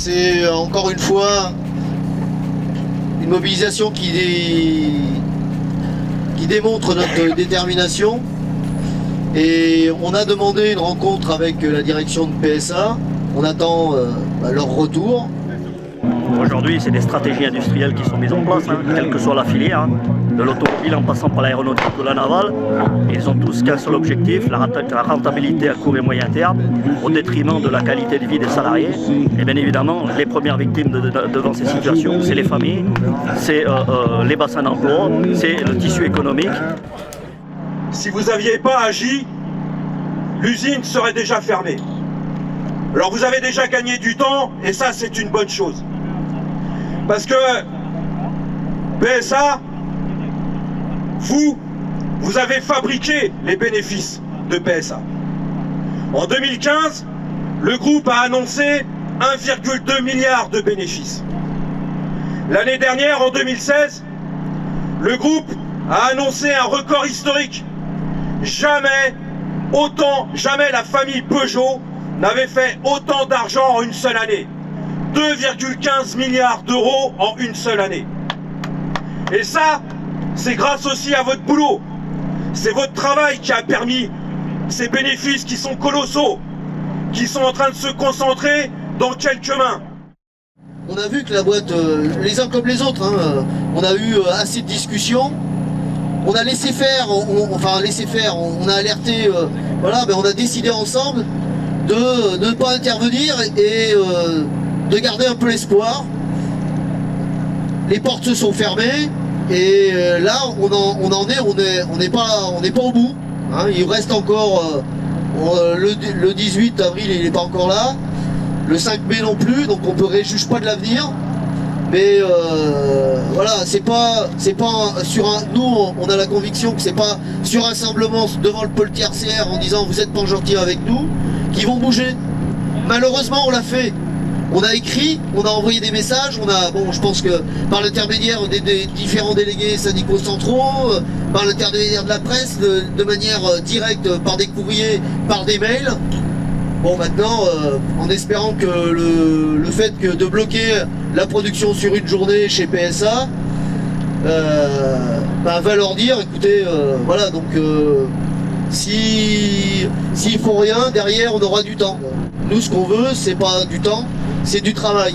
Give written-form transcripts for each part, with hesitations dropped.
c'est encore une fois une mobilisation qui démontre notre détermination. Et on a demandé une rencontre avec la direction de PSA. On attend leur retour. Aujourd'hui, c'est des stratégies industrielles qui sont mises en place, quelle que soit la filière, de l'automobile en passant par l'aéronautique ou la navale. Ils ont tous qu'un seul objectif, la rentabilité à court et moyen terme, au détriment de la qualité de vie des salariés. Et bien évidemment, les premières victimes devant ces situations, c'est les familles, c'est les bassins d'emploi, c'est le tissu économique. Si vous n'aviez pas agi, l'usine serait déjà fermée. Alors vous avez déjà gagné du temps, et ça c'est une bonne chose. Parce que PSA, vous avez fabriqué les bénéfices de PSA. En 2015, le groupe a annoncé 1,2 milliard de bénéfices. L'année dernière, en 2016, le groupe a annoncé un record historique. Jamais la famille Peugeot n'avait fait autant d'argent en une seule année. 2,15 milliards d'euros en une seule année. Et ça, c'est grâce aussi à votre boulot. C'est votre travail qui a permis ces bénéfices qui sont colossaux, qui sont en train de se concentrer dans quelques mains. On a vu que la boîte, les uns comme les autres, on a eu assez de discussions. On a laissé faire, on a alerté, voilà, mais on a décidé ensemble de ne pas intervenir et de garder un peu l'espoir. Les portes se sont fermées et là on n'est pas au bout. Il reste encore le 18 avril, il n'est pas encore là, le 5 mai non plus, donc on ne juge pas de l'avenir. Mais voilà, c'est pas sur un. Nous, on a la conviction que c'est pas sur un rassemblement devant le pôle tertiaire en disant vous êtes pas gentils avec nous qu'ils vont bouger. Malheureusement, on l'a fait. On a écrit, on a envoyé des messages, je pense que par l'intermédiaire des différents délégués syndicaux centraux, par l'intermédiaire de la presse, de manière directe, par des courriers, par des mails. Bon, maintenant, en espérant que le fait de bloquer la production sur une journée chez PSA va leur dire, écoutez, voilà, donc s'ils font rien, derrière on aura du temps. Nous, ce qu'on veut, c'est pas du temps, c'est du travail.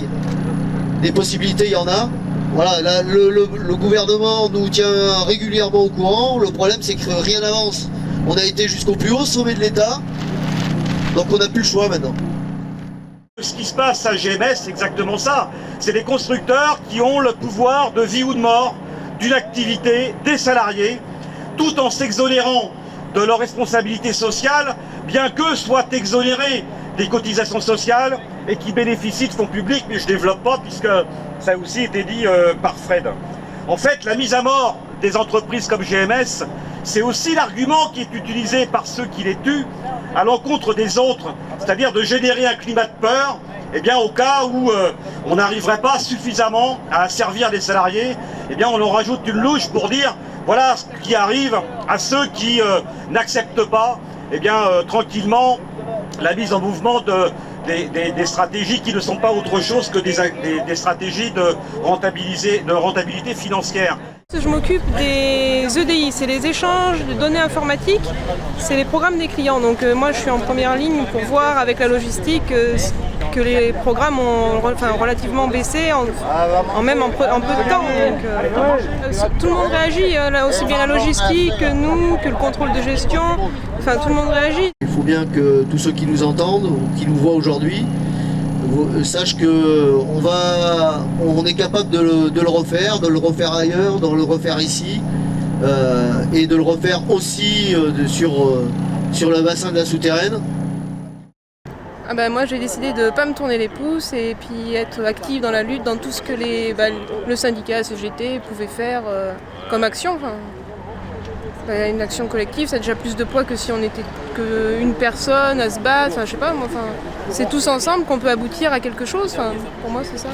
Des possibilités, il y en a. Voilà, là, le gouvernement nous tient régulièrement au courant. Le problème, c'est que rien n'avance. On a été jusqu'au plus haut sommet de l'État. Donc on n'a plus le choix maintenant. Ce qui se passe à GMS, c'est exactement ça. C'est les constructeurs qui ont le pouvoir de vie ou de mort d'une activité, des salariés, tout en s'exonérant de leurs responsabilités sociales, bien qu'eux soient exonérés des cotisations sociales et qui bénéficient de fonds publics, mais je ne développe pas puisque ça a aussi été dit par Fred. En fait, la mise à mort des entreprises comme GMS, c'est aussi l'argument qui est utilisé par ceux qui les tuent à l'encontre des autres, c'est-à-dire de générer un climat de peur, eh bien, au cas où on n'arriverait pas suffisamment à servir les salariés, eh bien, on leur rajoute une louche pour dire voilà ce qui arrive à ceux qui n'acceptent pas, eh bien, tranquillement, la mise en mouvement des stratégies qui ne sont pas autre chose que des stratégies de rentabilité financière. Je m'occupe des EDI, c'est les échanges de données informatiques, c'est les programmes des clients. Donc moi je suis en première ligne pour voir avec la logistique que les programmes ont relativement baissé en même peu de temps. Donc, tout le monde réagit, aussi bien la logistique que nous, que le contrôle de gestion, enfin tout le monde réagit. Il faut bien que tous ceux qui nous entendent ou qui nous voient aujourd'hui sache que on est capable de le refaire ailleurs, de le refaire ici, et de le refaire aussi sur le bassin de la souterraine. Moi j'ai décidé de ne pas me tourner les pouces et puis être active dans la lutte, dans tout ce que le syndicat CGT pouvait faire comme action. Une action collective, ça a déjà plus de poids que si on était qu'une personne à se battre, je sais pas moi, c'est tous ensemble qu'on peut aboutir à quelque chose, pour moi c'est ça.